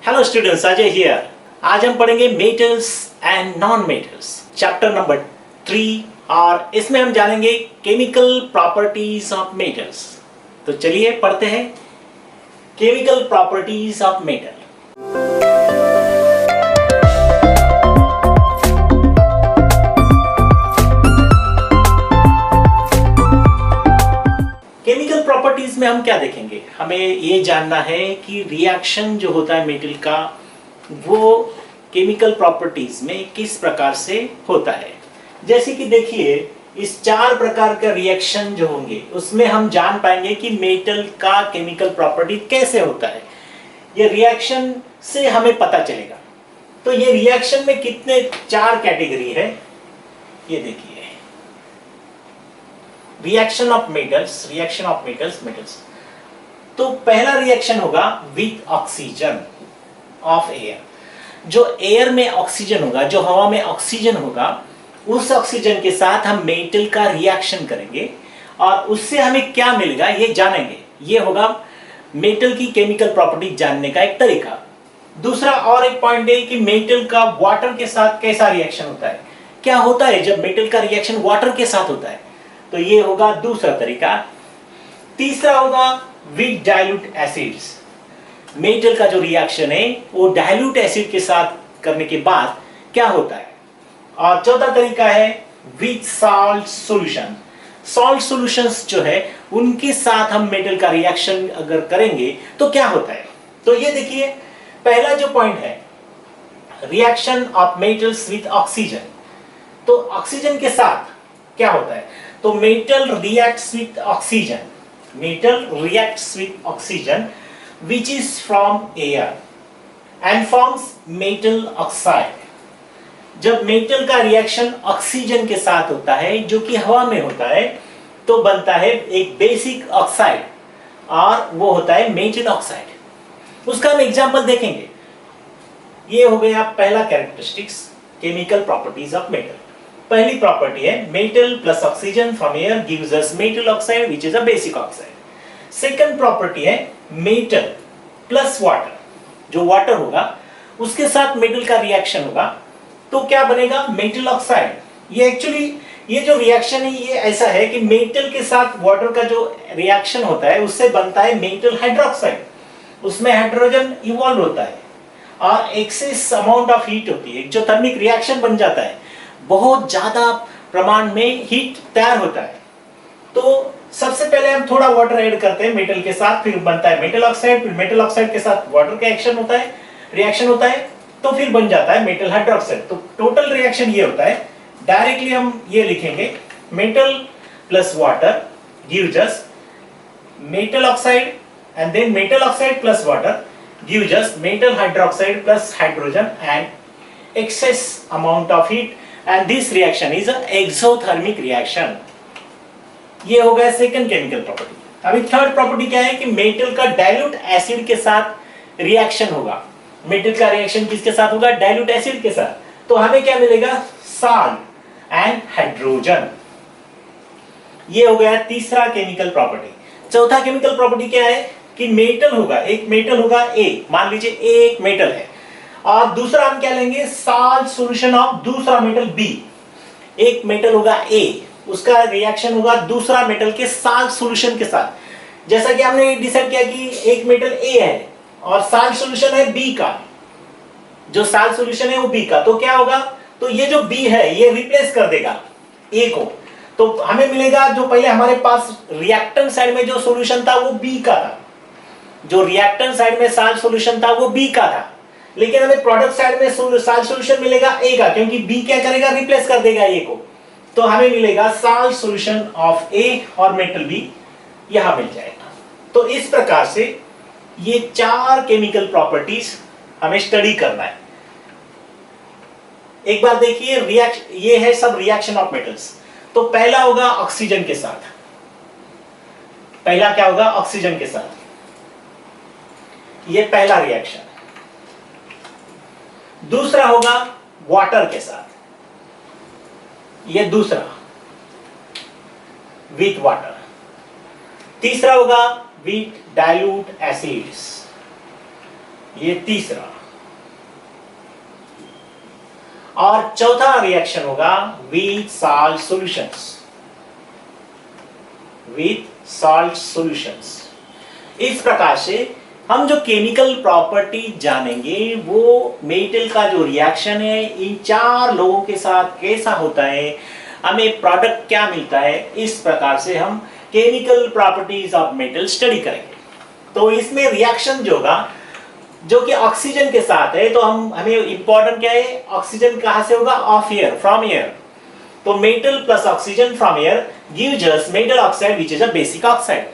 Hello students, Ajay here. आज हम पढ़ेंगे metals and non metals, chapter number 3, और इसमें हम जानेंगे केमिकल प्रॉपर्टीज ऑफ मेटल्स। तो चलिए पढ़ते हैं chemical properties of metal. Chemical properties में हम क्या देखेंगे? हमें ये जानना है कि रिएक्शन जो होता है मेटल का, वो केमिकल प्रॉपर्टीज में किस प्रकार से होता है। जैसे कि देखिए, इस 4 प्रकार का रिएक्शन जो होंगे उसमें हम जान पाएंगे कि मेटल का केमिकल प्रॉपर्टी कैसे होता है। ये रिएक्शन से हमें पता चलेगा। तो ये रिएक्शन में कितने 4 कैटेगरी है, ये देखिए। Reaction of metals. तो पहला रिएक्शन होगा विथ ऑक्सीजन ऑफ एयर। जो एयर में ऑक्सीजन होगा, जो हवा में ऑक्सीजन होगा, उस ऑक्सीजन के साथ हम मेटल का रिएक्शन करेंगे और उससे हमें क्या मिलेगा ये जानेंगे। ये होगा मेटल की केमिकल प्रॉपर्टी जानने का एक तरीका। दूसरा और एक पॉइंट है कि मेटल का वाटर के साथ कैसा रिएक्शन होता है, क्या होता है जब मेटल का रिएक्शन वाटर के साथ होता है, तो ये होगा दूसरा तरीका। तीसरा होगा विद डाइल्यूट एसिड्स। मेटल का जो रिएक्शन है वो डाइल्यूट एसिड के साथ करने के बाद क्या होता है। और चौथा तरीका है with salt solution. Salt solutions जो है उनके साथ हम मेटल का रिएक्शन अगर करेंगे तो क्या होता है। तो ये देखिए, पहला जो पॉइंट है reaction of metals with oxygen. तो ऑक्सीजन के साथ क्या होता है, तो metal reacts with oxygen which is from air and forms metal oxide। जब मेटल का रिएक्शन ऑक्सीजन के साथ होता है जो कि हवा में होता है, तो बनता है एक बेसिक ऑक्साइड और वो होता है मेटल ऑक्साइड। उसका हम एग्जांपल देखेंगे। ये हो गया पहला characteristics, chemical properties of metal. पहली प्रॉपर्टी है metal plus oxygen from air gives us metal oxide which is a basic oxide. Second property है मेटल प्लस वाटर। जो वाटर होगा उसके साथ मेटल का रिएक्शन होगा तो क्या बनेगा, मेटल ऑक्साइड। ये एक्चुअली ये जो रिएक्शन है ये ऐसा है कि मेटल के साथ वाटर का जो रिएक्शन होता है उससे बनता है मेटल हाइड्रोक्साइड। उसमें हाइड्रोजन इवॉल्व होता है और एक्सेस अमाउंट ऑफ हीट होती है, जो थर्मिक रिएक्शन बन जाता है, बहुत ज्यादा प्रमाण में हीट तैयार होता है। तो सबसे पहले हम थोड़ा वाटर ऐड करते हैं मेटल के साथ, फिर बनता है मेटल ऑक्साइड, फिर मेटल ऑक्साइड के साथ वाटर का रिएक्शन होता है तो फिर बन जाता है मेटल हाइड्रोक्साइड। तो टोटल रिएक्शन ये होता है। डायरेक्टली हम ये लिखेंगे metal plus water gives us metal oxide and then metal oxide plus water gives us metal hydroxide plus hydrogen and excess amount of heat, and this reaction is a exothermic reaction. ये हो गया second chemical property. अभी third property क्या है कि metal का dilute acid के साथ रिएक्शन होगा। मेटल का रिएक्शन किसके साथ होगा, डाइल्यूट एसिड के साथ। तो हमें क्या मिलेगा, सॉल्ट एंड हाइड्रोजन। ये हो गया तीसरा केमिकल प्रॉपर्टी। चौथा केमिकल प्रॉपर्टी क्या है कि मेटल होगा, एक मेटल होगा ए, मान लीजिए ए एक मेटल है, और दूसरा हम क्या लेंगे, सॉल्ट सॉल्यूशन ऑफ दूसरा मेटल बी। एक मेटल होगा ए, उसका रिएक्शन होगा दूसरा मेटल के साल्ट सॉल्यूशन के साथ। जैसा कि हमने डिसाइड किया कि एक मेटल ए है और साल्ट सॉल्यूशन है बी का, जो साल्ट सॉल्यूशन है वो बी का, तो क्या होगा, तो ये जो बी है ये रिप्लेस कर देगा ए को। तो हमें मिलेगा, जो पहले हमारे पास रिएक्टेंट साइड में जो सॉल्यूशन था वो बी का था, जो रिएक्टेंट साइड में साल्ट सॉल्यूशन था वो बी का था, लेकिन हमें प्रोडक्ट साइड में साल्ट सॉल्यूशन मिलेगा ए का, क्योंकि बी क्या करेगा, रिप्लेस कर देगा ए को। तो हमें मिलेगा साल्ट सॉल्यूशन ऑफ ए और मेटल बी यहां मिल जाएगा। तो इस प्रकार से ये 4 केमिकल प्रॉपर्टीज हमें स्टडी करना है। एक बार देखिए, ये है सब रिएक्शन ऑफ मेटल्स। तो पहला होगा ऑक्सीजन के साथ। पहला क्या होगा, ऑक्सीजन के साथ, ये पहला रिएक्शन। दूसरा होगा वाटर के साथ, ये दूसरा विथ वाटर। तीसरा होगा विथ डाइल्यूट एसिड्स, ये तीसरा। और चौथा रिएक्शन होगा with salt solutions, with salt solutions. इस प्रकार से हम जो केमिकल प्रॉपर्टी जानेंगे वो मेटल का जो रिएक्शन है इन चार लोगों के साथ कैसा होता है, हमें प्रोडक्ट क्या मिलता है, इस प्रकार से हम chemical properties of metal study करेंगे। तो इसमें रिएक्शन जो होगा जो कि ऑक्सीजन के साथ है, तो हमें इंपॉर्टेंट क्या है, ऑक्सीजन कहां से होगा, ऑफ एयर, फ्रॉम एयर। तो metal plus oxygen from air gives us metal oxide which is a basic oxide.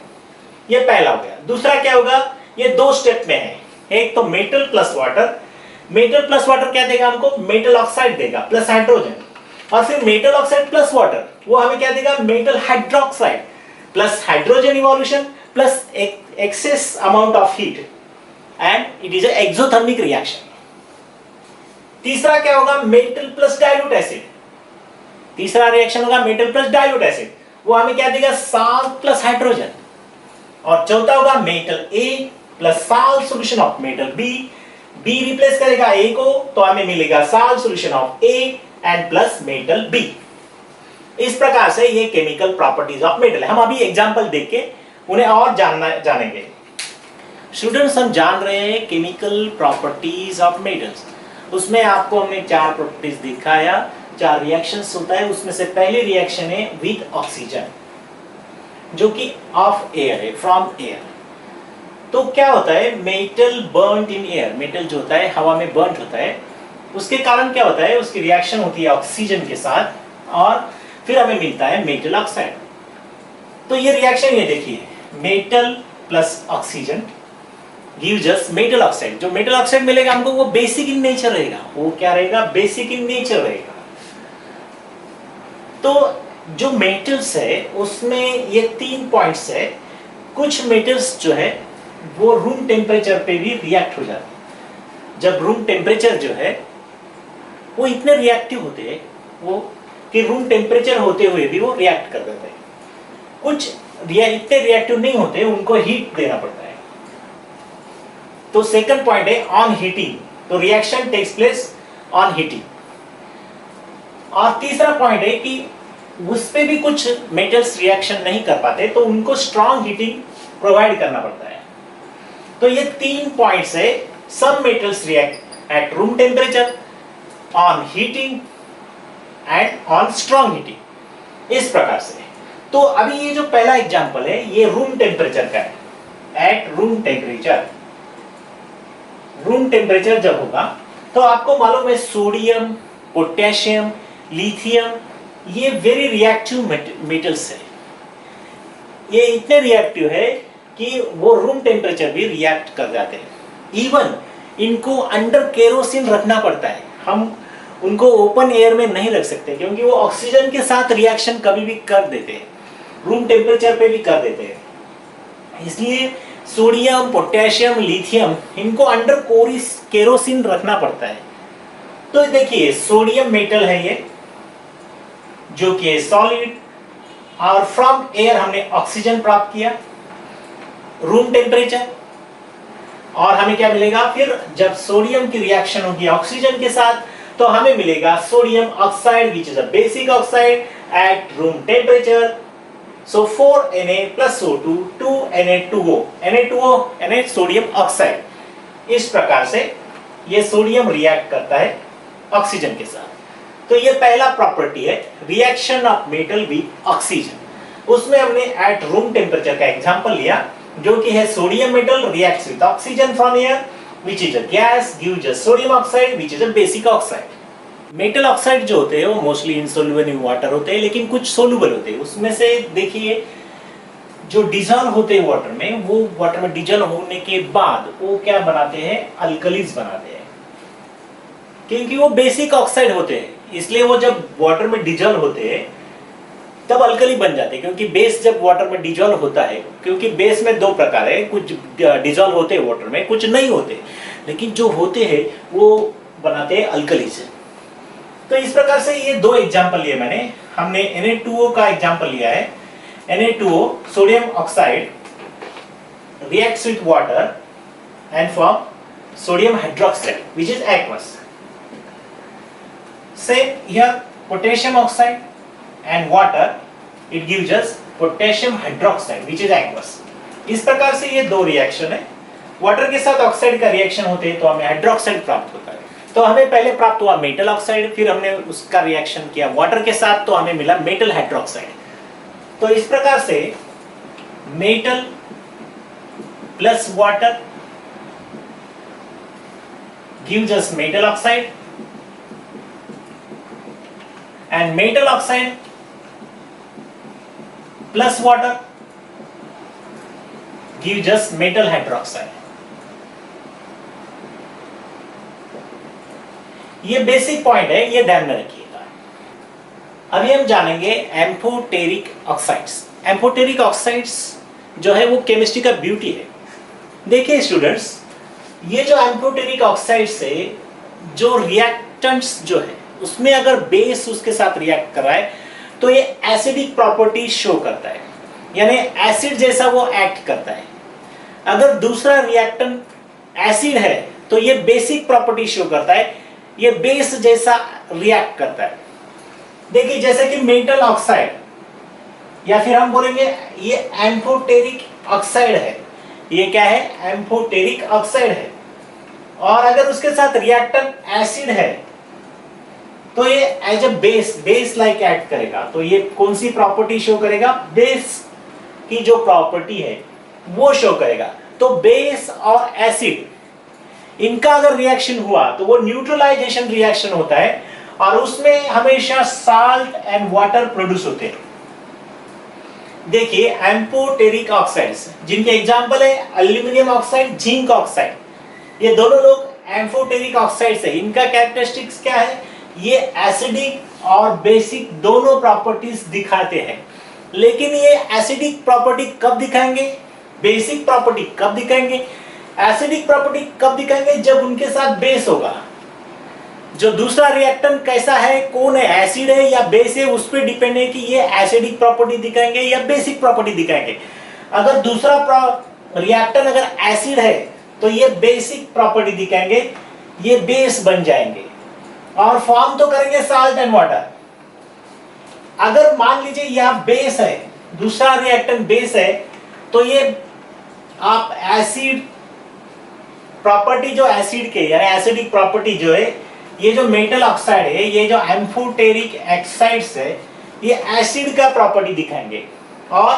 ये पहला हो गया। दूसरा क्या होगा, ये दो स्टेप में है, एक तो metal plus water. Metal plus water क्या देगा हमको, मेटल ऑक्साइड देगा प्लस हाइड्रोजन। और फिर मेटल ऑक्साइड प्लस वाटर वो हमें क्या देगा, metal hydroxide plus hydrogen evolution plus access amount of heat and it is a exothermic reaction. तीसरा क्या होगा, मेटल प्लस डाइल्यूट एसिड। तीसरा रिएक्शन होगा मेटल प्लस डाइल्यूट एसिड, वो हमें क्या देगा, साल्ट प्लस हाइड्रोजन। और चौथा होगा metal A plus salt solution of metal B. B replace करेगा ए को तो हमें मिलेगा salt solution of A and plus metal B. इस प्रकार से ये केमिकल प्रॉपर्टीज ऑफ मेटल है। हम अभी एग्जांपल देख के उन्हें और जानेंगे। स्टूडेंट्स, हम जान रहे हैं केमिकल प्रॉपर्टीज ऑफ मेटल्स। उसमें आपको हमने चार प्रॉपर्टीज दिखाया, चार रिएक्शंस होता है। उसमें से पहली रिएक्शन है विद ऑक्सीजन जो कि ऑफ एयर है, फ्रॉम एयर। तो क्या होता है, metal burned in air, metal जो होता है हवा में बर्न्ड होता है, उसके कारण क्या होता है, उसकी रिएक्शन होती है ऑक्सीजन के साथ और फिर हमें मिलता है मेटल ऑक्साइड। तो ये रिएक्शन ये देखिए, metal plus oxygen gives us metal oxide. जो मेटल ऑक्साइड मिलेगा हमको वो बेसिक इन नेचर रहेगा। वो क्या रहेगा, बेसिक इन नेचर रहेगा। तो जो मेटल्स है उसमें ये 3 पॉइंट्स है। कुछ मेटल्स जो है वो रूम टेम्परेचर पे भी रिएक्ट हो जाते हैं। जब रूम टेम्परेचर जो है वो इतने रिएक्टिव होते हैं वो कि रूम टेम्परेचर होते हुए भी वो रिएक्ट कर देते हैं। कुछ इतने रिएक्टिव नहीं होते, उनको हीट देना पड़ता है। तो सेकंड पॉइंट है ऑन हीटिंग, तो reaction takes place on heating. और तीसरा पॉइंट है कि उस पे भी कुछ मेटल्स रिएक्शन नहीं कर पाते तो उनको स्ट्रॉन्ग हीटिंग प्रोवाइड करना पड़ता है। तो ये 3 पॉइंट्स है। Some metals react at room temperature, on heating and on strong heating, इस प्रकार से। तो अभी ये जो पहला एग्जांपल है ये रूम टेम्परेचर का है। Eight room temperature, room temperature जब होगा तो आपको मालूम है सोडियम, पोटेशियम, लिथियम ये वेरी रिएक्टिव मेटल्स है। ये इतने रिएक्टिव है कि वो रूम टेम्परेचर भी रिएक्ट कर जाते हैं। इवन इनको अंडर केरोसिन रखना पड़ता है। हम उनको ओपन एयर में नहीं रख सकते क्योंकि वो ऑक्सीजन के साथ रिएक्शन कभी भी कर देते हैं, रूम टेम्परेचर पे भी कर देते हैं। इसलिए सोडियम, पोटेशियम, लिथियम इनको अंडर केरोसिन रखना पड़ता है। तो देखिए सोडियम मेटल है ये जो कि सॉलिड, और फ्रॉम एयर हमने ऑक्सीजन प्राप्त किया, रूम टेम्परेचर, और हमें क्या मिलेगा, फिर जब सोडियम की रिएक्शन होगी ऑक्सीजन के साथ तो हमें मिलेगा sodium oxide which is a basic oxide eight room temperature. So 4Na plus O2 2Na2O, Na2O Na sodium oxide. इस प्रकार से ये सोडियम रिएक्ट करता है ऑक्सीजन के साथ। तो ये पहला प्रॉपर्टी है reaction of metal with oxygen. उसमें हमने एट रूम टेम्परेचर का एग्जांपल लिया जो कि है sodium metal reacts with oxygen from air which is a gas gives a sodium oxide which is a basic oxide. Metal oxide जो होते हैं वो मोस्टली इनसोल्युबल इन वाटर होते हैं लेकिन कुछ सोल्युबल होते हैं। उसमें से देखिए जो डिजॉल्व होते हैं वाटर में, वो वाटर में डिजॉल्व होने के बाद वो क्या बनाते हैं, अल्कलीज बनाते हैं क्योंकि वो बेसिक ऑक्साइड होते हैं। इसलिए वो जब वाटर में डिजॉल्व होते हैं तब अल्कली बन जाते हैं क्योंकि बेस जब वाटर में डिजॉल्व होता है, क्योंकि बेस में 2 प्रकार है, कुछ डिजॉल्व होते हैं वाटर में, कुछ नहीं होते, लेकिन जो होते हैं वो बनाते हैं अल्कलीज। तो इस प्रकार से ये 2 एग्जांपल लिए मैंने। हमने Na2O का एग्जांपल लिया है। Na2O sodium oxide reacts with water and form sodium hydroxide which is aqueous. Same here, potassium oxide and water, it gives us potassium hydroxide which is aqueous. इस प्रकार से ये दो रिएक्शन है, वाटर के साथ ऑक्साइड का रिएक्शन होते हैं तो हमें हाइड्रोक्साइड प्राप्त होता है। तो हमें पहले प्राप्त हुआ मेटल ऑक्साइड, फिर हमने उसका रिएक्शन किया वाटर के साथ तो हमें मिला मेटल हाइड्रोक्साइड। तो इस प्रकार से metal plus water gives us metal oxide and metal oxide plus water gives us metal hydroxide. ये बेसिक पॉइंट है, ये ध्यान में रखिएगा। अभी हम जानेंगे एम्फोटेरिक ऑक्साइड्स। एम्फोटेरिक ऑक्साइड्स जो है वो केमिस्ट्री का ब्यूटी है। देखिए स्टूडेंट्स, ये जो एम्फोटेरिक ऑक्साइड्स है, जो रिएक्टेंट्स जो है उसमें अगर बेस उसके साथ रिएक्ट कर रहा है तो ये एसिडिक प्रॉपर्टी शो करता है, यानी एसिड जैसा वो एक्ट करता है। अगर दूसरा रिएक्टेंट एसिड है तो ये बेसिक प्रॉपर्टी शो करता है, ये बेस जैसा रिएक्ट करता है। देखिए जैसे कि मेटल ऑक्साइड या फिर हम बोलेंगे ये एम्फोटेरिक ऑक्साइड है, ये क्या है? एम्फोटेरिक ऑक्साइड है। और अगर उसके साथ रिएक्टेंट एसिड है तो ये as a base like act करेगा। तो ये कौन सी प्रॉपर्टी शो करेगा? बेस की जो प्रॉपर्टी है वो शो करेगा। तो बेस और एसिड इनका अगर रिएक्शन हुआ तो वो न्यूट्रलाइजेशन रिएक्शन होता है और उसमें हमेशा साल्ट एंड वाटर प्रोड्यूस होते हैं। देखिए एम्फोटेरिक ऑक्साइड्स जिनके एग्जांपल है एल्यूमिनियम ऑक्साइड, जिंक ऑक्साइड, ये दोनों लोग एम्फोटेरिक ऑक्साइड्स है। इनका कैरेक्टरिस्टिक्स क्या है? ये एसिडिक और बेसिक दोनों प्रॉपर्टीज दिखाते हैं। लेकिन ये एसिडिक प्रॉपर्टी कब दिखाएंगे, बेसिक प्रॉपर्टी कब दिखाएंगे? एसिडिक प्रॉपर्टी कब दिखाएंगे? जब उनके साथ बेस होगा। जो दूसरा रिएक्टेंट कैसा है, कौन है, एसिड है या बेस है, उस पर डिपेंड है कि ये एसिडिक प्रॉपर्टी दिखाएंगे या बेसिक प्रॉपर्टी दिखाएंगे। अगर दूसरा रिएक्टेंट अगर एसिड है तो ये बेसिक प्रॉपर्टी दिखाएंगे, ये बेस बन जाएंगे और फॉर्म तो करेंगे साल्ट एंड वाटर। अगर मान लीजिए यह बेस है, दूसरा रिएक्टेंट बेस है, तो ये आप एसिड प्रॉपर्टी जो एसिड के यानी एसिडिक प्रॉपर्टी जो है, ये जो मेटल ऑक्साइड है, ये जो एम्फोटेरिक ऑक्साइड्स है, ये एसिड का प्रॉपर्टी दिखाएंगे और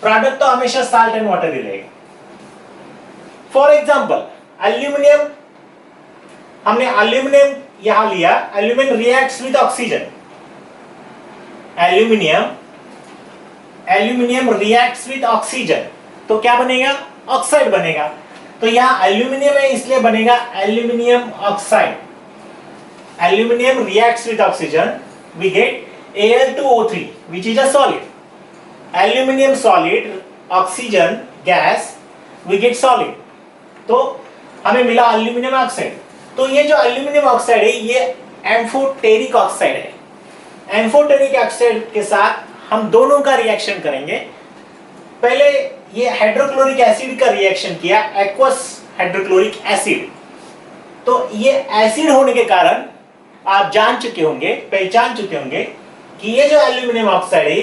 प्रोडक्ट तो हमेशा साल्ट एंड वाटर ही रहेगा। फॉर एग्जांपल एल्यूमिनियम, हमने एल्यूमिनियम यहां लिया, aluminium reacts with oxygen, aluminium reacts with oxygen, तो क्या बनेगा? ऑक्साइड बनेगा। तो यहां एल्यूमिनियम है इसलिए बनेगा aluminium oxide. Aluminium reacts with oxygen, we get Al2O3 which is a solid. Aluminium solid, oxygen gas, we get solid. तो हमें मिला एल्यूमिनियम ऑक्साइड। तो ये जो एल्यूमिनियम ऑक्साइड है ये एम्फोटेरिक ऑक्साइड है। एम्फोटेरिक ऑक्साइड के साथ हम दोनों का रिएक्शन करेंगे। पहले ये हाइड्रोक्लोरिक एसिड का रिएक्शन किया, एक्वस हाइड्रोक्लोरिक एसिड। तो ये एसिड होने के कारण आप जान चुके होंगे, पहचान चुके होंगे कि ये जो एल्यूमिनियम ऑक्साइड है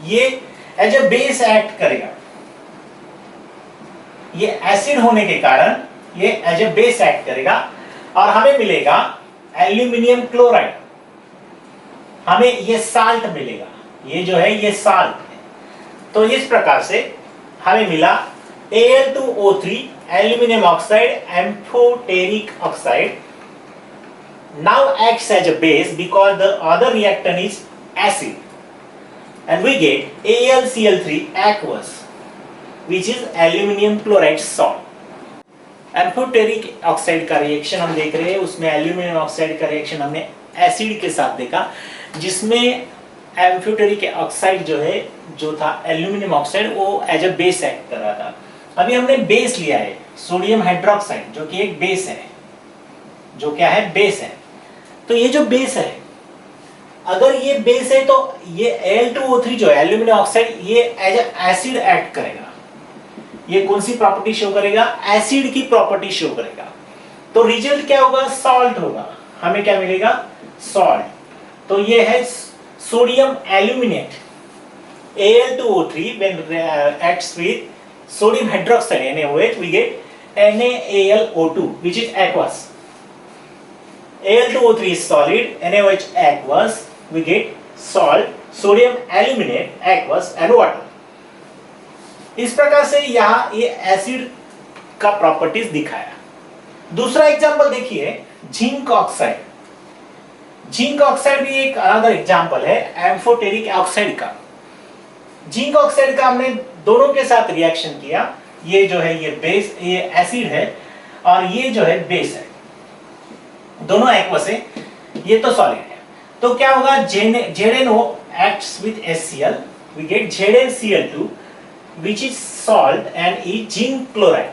ये एज ए बेस एक्ट करेगा। ये एसिड होने के कारण ये एज ए बेस एक्ट करेगा और हमें मिलेगा एल्यूमिनियम क्लोराइड, हमें ये साल्ट मिलेगा। ये जो है ये साल्ट है। तो इस प्रकार से हमें मिला Al2O3 aluminum oxide amphoteric oxide now acts as a base because the other reactant is acid and we get AlCl3 aqueous which is aluminum chloride salt. Amphoteric oxide का रिएक्शन हम देख रहे हैं, उसमें एल्यूमिनियम ऑक्साइड का reaction हमने acid के साथ देखा, जिसमें एम्फोटेरिक ऑक्साइड जो है जो था एल्यूमिनियम ऑक्साइड वो एज अ बेस एक्ट कर रहा था। अभी हमने बेस लिया है सोडियम हाइड्रोक्साइड जो कि एक बेस है, जो क्या है? बेस है। तो ये जो बेस है, अगर ये बेस है तो ये Al2O3 जो है एल्यूमिनियम ऑक्साइड ये एज अ एसिड एक्ट करेगा। ये कौन सी प्रॉपर्टी शो करेगा? एसिड की प्रॉपर्टी शो करेगा। तो रिजल्ट क्या होगा, सॉल्ट होगा, हमें क्या मिलेगा, सॉल्ट। तो ये है sodium aluminate Al2O3 when acts with sodium hydroxide NaOH, we get NaAlO2 which is aqueous. Al2O3 is solid, NaOH aqueous, we get salt, sodium aluminate aqueous and water. इस प्रकार से यहाँ ये एसिड का प्रॉपर्टीज दिखाया। दूसरा एग्जांपल देखिए, zinc oxide. Zinc oxide भी एक अनदर एग्जांपल है एम्फोटेरिक ऑक्साइड का। जिंक ऑक्साइड का हमने दोनों के साथ रिएक्शन किया, ये जो है ये बेस, ये एसिड है और ये जो है बेस है, दोनों एक्वस है, ये तो सॉलिड है। तो क्या होगा, ZnO acts with HCl, we get ZnCl2 which is salt and is zinc chloride,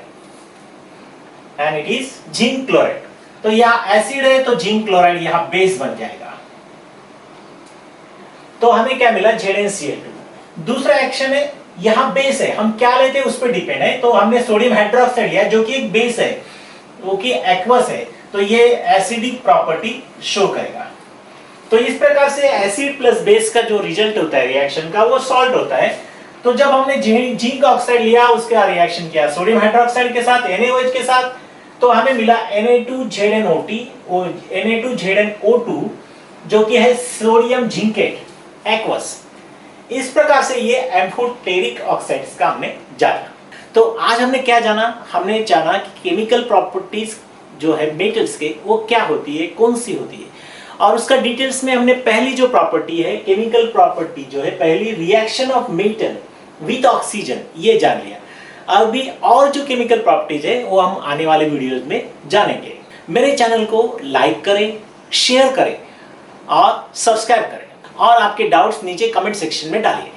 and it is zinc chloride। तो यहाँ एसिड है तो जिंक क्लोराइड यहाँ बेस बन जाएगा, तो हमें क्या मिला, ZnCl2। दूसरा एक्शन है, यहाँ बेस है, हम क्या लेते हैं उस पर डिपेंड है। तो हमने सोडियम हाइड्रोक्साइड लिया जो कि एक बेस है, वो कि एक्वस है, तो ये एसिडिक प्रॉपर्टी शो करेगा। तो इस प्रकार से एसिड प्लस बेस का जो रिजल्ट होता है रिएक्शन का, वो सॉल्ट होता है। तो जब हमने जिंक ऑक्साइड लिया, उसका रिएक्शन किया सोडियम हाइड्रोक्साइड के साथ, NaOH के साथ, तो हमें मिला Na2ZnO2 जो कि है सोडियम जिंकेट एक्वस। इस प्रकार से ये एम्फोटेरिक ऑक्साइड्स का हमने जाना। तो आज हमने क्या जाना, हमने जाना कि केमिकल प्रॉपर्टीज जो है मेटल्स के वो क्या होती है, कौन सी होती है, और उसका डिटेल्स में हमने पहली जो प्रॉपर्टी है केमिकल प्रॉपर्टी जो है, पहली reaction of metal with oxygen, ये जान लिया। अभी और जो केमिकल प्रॉपर्टीज है वो हम आने वाले वीडियोस में जानेंगे। मेरे चैनल को लाइक करें, शेयर करें और सब्सक्राइब करें, और आपके डाउट्स नीचे कमेंट सेक्शन में डालिए।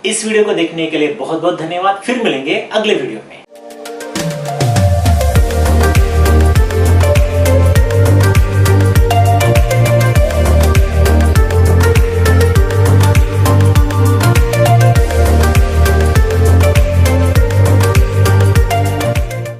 इस वीडियो को देखने के लिए बहुत बहुत धन्यवाद। फिर मिलेंगे अगले वीडियो में।